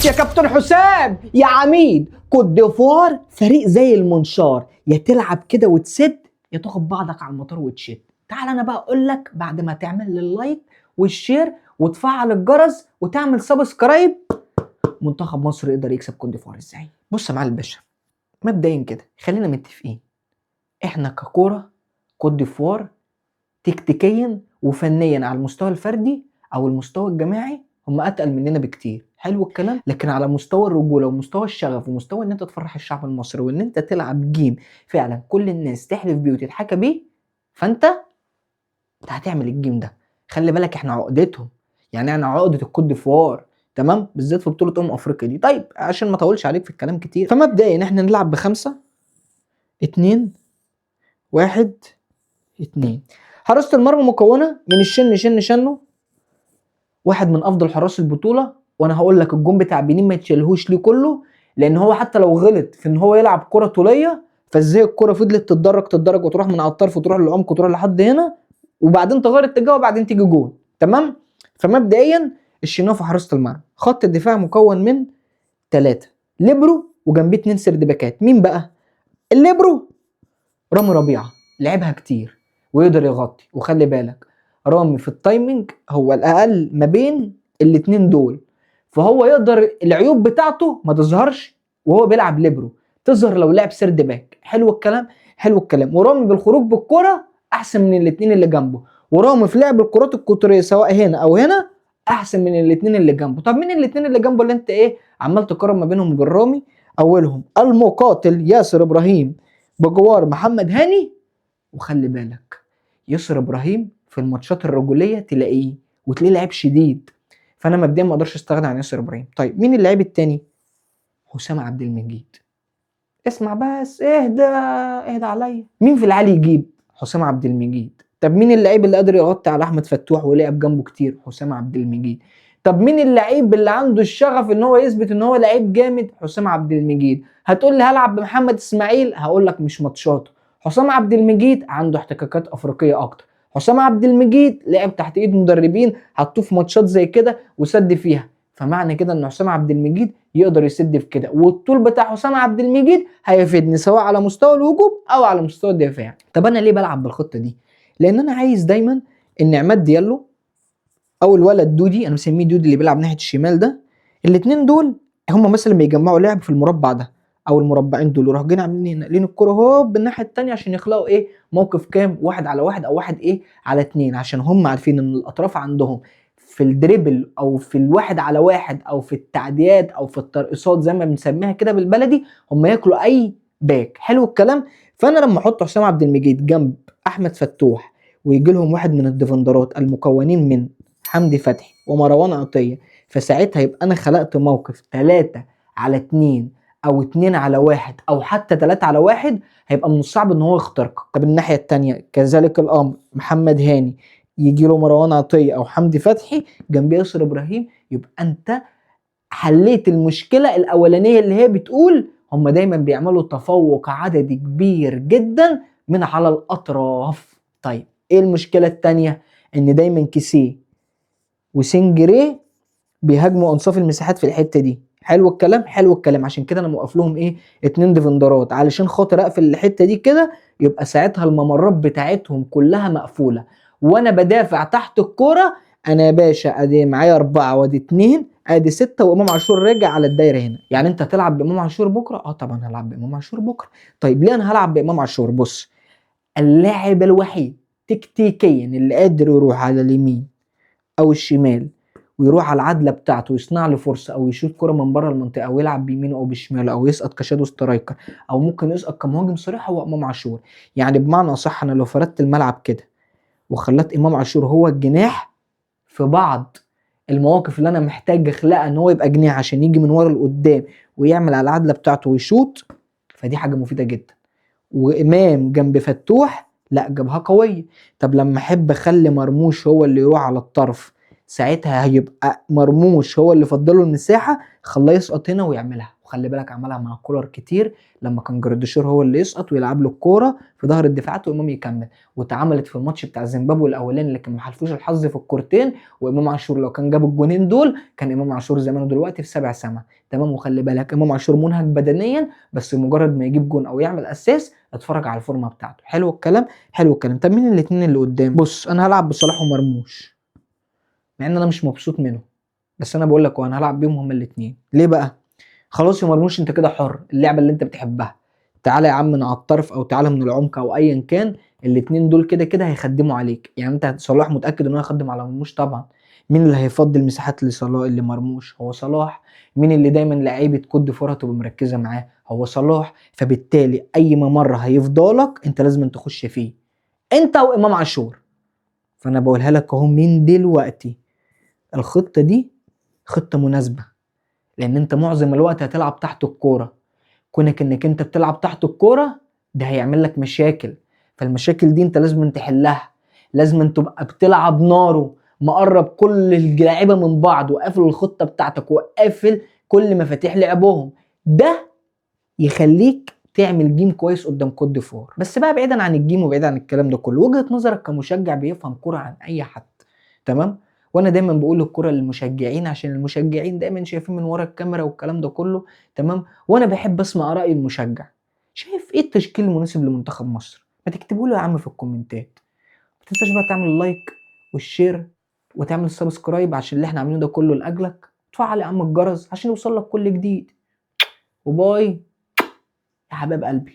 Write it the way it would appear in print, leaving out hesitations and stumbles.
يا كابتن حسام يا عميد. كوت ديفوار فريق زي المنشار، يا تلعب كده وتسد يا تاخد بعضك على المطار وتشد. تعال انا بقى اقول لك بعد ما تعمل اللايك والشير وتفعل الجرس وتعمل سبسكرايب منتخب مصر يقدر يكسب كوت ديفوار ازاي. بص يا معلم باشا، مبدئيا كده خلينا متفقين، احنا ككوره كوت ديفوار تكتيكيا وفنيا على المستوى الفردي او المستوى الجماعي هم اتقل مننا بكتير. حلو الكلام. لكن على مستوى الرجوله ومستوى الشغف ومستوى ان انت تفرح الشعب المصري وان انت تلعب جيم فعلا كل الناس تحلف بيه وتتحكى بيه، فانت هتعمل الجيم ده. خلي بالك احنا عقدتهم، يعني انا عقده الكوت ديفوار تمام، بالذات في بطوله افريقيا دي. طيب عشان ما اطولش عليك في الكلام كتير، فمبدئيا احنا نلعب بخمسة 2 1 2. حراسة المرمى مكونة من شنو واحد من افضل حراس البطولة، وانا هقول لك الجون بتاع بنين ما يتشالهوش ليه كله، لان هو حتى لو غلط في ان هو يلعب كرة طولية فازاي الكرة فضلت تتدرج وتروح من على الطرف وتروح للعمق وتروح لحد هنا وبعدين تغير اتجاه وبعدين تيجي جون تمام. فمبدئيا الشناوي في حراسة المرمى. خط الدفاع مكون من 3 ليبرو وجنبيه 2 سرد باكات. مين بقى الليبرو؟ رامي ربيعة، لعبها كتير ويقدر يغطي، وخلي بالك رامي في التايمنج هو الاقل ما بين الاتنين دول، فهو يقدر العيوب بتاعته ما تظهرش وهو بيلعب ليبرو، تظهر لو لعب سيرد باك. حلو الكلام، حلو الكلام. ورامي بالخروج بالكرة احسن من الاتنين اللي جنبه، ورامي في لعب الكرات القطريه سواء هنا او هنا احسن من الاتنين اللي جنبه. طب مين الاتنين اللي جنبه اللي انت ايه عمال تقارن ما بينهم وبين رامي؟ اولهم المقاتل ياسر ابراهيم بجوار محمد هاني. وخلي بالك ياسر ابراهيم في الماتشات الرجوليه تلاقيه وتلاقيه لعيب شديد، فانا مبدئيا ما اقدرش استغنى عن ياسر ابراهيم. طيب مين اللعيب التاني؟ حسام عبد المجيد. اسمع بس، اهدى عليا. مين في العالي يجيب؟ حسام عبد المجيد. طب مين اللعيب اللي قادر يغطي على احمد فتوح ولعب جنبه كتير؟ حسام عبد المجيد. طب مين اللعيب اللي عنده الشغف ان هو يثبت ان هو لعيب جامد؟ حسام عبد المجيد. هتقول لي هلعب بمحمد اسماعيل، هقول لك مش ماتشاته. حسام عبد المجيد عنده احتكاكات افريقيه اكتر. حسام عبد المجيد لعب تحت ايد مدربين حطوه في ماتشات زي كده وسد فيها، فمعنى كده ان حسام عبد المجيد يقدر يسد في كده، والطول بتاع حسام عبد المجيد هيفيدني سواء على مستوى الهجوم او على مستوى الدفاع. طب انا ليه بلعب بالخطه دي؟ لان انا عايز دايما ان عماد ديالو او الولد دودي، انا مسميه دودي اللي بيلعب ناحيه الشمال ده، الاثنين دول هم مثلا بيجمعوا لعب في المربع ده او المربعين دول وراح جايين عاملين ناقلين الكره هوب بالناحيه الثانيه عشان يخلقوا ايه موقف كام 1 على 1 او 1 ايه على 2، عشان هم عارفين ان الاطراف عندهم في الدريبل او في الواحد على واحد او في التعديات او في الترقصات زي ما بنسميها كده بالبلدي هم ياكلوا اي باك. حلو الكلام. فانا لما احط حسام عبد المجيد جنب احمد فتوح ويجي لهم واحد من الديفندرات المكونين من حمدي فتحي ومروان عطيه، فساعتها يبقى انا خلقت موقف 3 على 2 او 2 على 1 او حتى 3 على 1 هيبقى من الصعب ان هو يخترق. طب الناحيه الثانيه كذلك الامر، محمد هاني يجي له مروان عطيه او حمدي فتحي جنب ياسر ابراهيم، يبقى انت حليت المشكله الاولانيه اللي هي بتقول هم دايما بيعملوا تفوق عددي كبير جدا من على الاطراف. طيب ايه المشكله الثانيه؟ ان دايما كيسيه وسنجري بيهاجموا انصاف المساحات في الحته دي. حلو الكلام، حلو الكلام. عشان كده انا موقف لهم ايه 2 ديفندرات علشان خاطر اقفل الحته دي كده، يبقى ساعتها الممرات بتاعتهم كلها مقفوله وانا بدافع تحت الكوره. انا يا باشا ادي معايا 4 وادي 2 ادي 6 وامام عاشور راجع على الدايره هنا. يعني انت هتلعب بامام عاشور بكره؟ اه طبعا هلعب بامام عاشور بكره. طيب ليه انا هلعب بامام عاشور؟ بص، اللاعب الوحيد تكتيكيا اللي قادر يروح على اليمين او الشمال ويروح على العدله بتاعته ويصنع له فرصه او يشوط كره من بره المنطقه او يلعب بيمينه او بشماله او يسقط كشادو سترايكر او ممكن يسقط كمهاجم صريح هو امام عاشور. يعني بمعنى اصح انا لو فردت الملعب كده وخلت امام عاشور هو الجناح في بعض المواقف اللي انا محتاج اخلقها ان هو يبقى جناح عشان يجي من ورا لقدام ويعمل على العدله بتاعته ويشوط، فدي حاجه مفيده جدا. وامام جنب فتوح لا جبهه قويه. طب لما احب اخلي مرموش هو اللي يروح على الطرف ساعتها هيبقى مرموش هو اللي فضله المساحه، خلاه يسقط هنا ويعملها. وخلي بالك عملها مع كولر كتير، لما كان جراديشار هو اللي يسقط ويلعب له الكوره في ظهر الدفاعات وامام يكمل. واتعملت في الماتش بتاع زيمبابوي الاولاني اللي كان ما حلفوش الحظ في الكورتين، وامام عاشور لو كان جاب الجونين دول كان امام عاشور زمانه دلوقتي في سابع سما. تمام. وخلي بالك امام عاشور منهك بدنيا، بس مجرد ما يجيب جون او يعمل اساس اتفرج على الفورمه بتاعته. حلو الكلام. حلو الكلام. طب مين الاثنين اللي قدام؟ بص انا هلعب بصلاح ومرموش، مع ان انا مش مبسوط منه، بس انا بقول لك وانا هلعب بيهم هما الاثنين. ليه بقى؟ خلاص يا مرموش انت كده حر، اللعبه اللي انت بتحبها، تعالى يا عم من على الطرف او تعالى من العمق او ايا كان، الاثنين دول كده كده هيخدموا عليك. يعني انت صلاح متاكد انه هيخدم على مرموش طبعا. مين اللي هيفضي المساحات لصلاح اللي مرموش؟ هو صلاح. مين اللي دايما لعيبه كوت ديفوار تبقى مركزه معاه؟ هو صلاح. فبالتالي اي ممر هيفضلك انت لازم تخش فيه، انت وامام عاشور. فانا بقولها لك اهو من دلوقتي، الخطه دي خطه مناسبه، لان انت معظم الوقت هتلعب تحت الكوره. كونك انك انت بتلعب تحت الكوره ده هيعمل لك مشاكل، فالمشاكل دي انت لازم تحلها. لازم تبقى بتلعب نارو، مقرب كل اللعيبه من بعض، وقافل الخطه بتاعتك، وقافل كل مفاتيح لعبهم. ده يخليك تعمل جيم كويس قدام كوت ديفوار. بس بقى بعيدا عن الجيم وبعيدا عن الكلام ده كله، وجهة نظرك كمشجع بيفهم كرة عن اي حد. تمام. وانا دايما بقول الكرة للمشجعين عشان المشجعين دايما شايفين من ورا الكاميرا والكلام ده كله. تمام. وانا بحب اسمع رأي المشجع. شايف ايه التشكيل المناسب لمنتخب مصر؟ ما تكتبوا له يا عم في الكومنتات. ما تنساش بقى تعمل اللايك والشير وتعمل السبسكرايب عشان اللي احنا عاملينه ده كله لاجلك. تفعل يا عم الجرس عشان يوصل لك كل جديد. وباي يا حباب قلبي.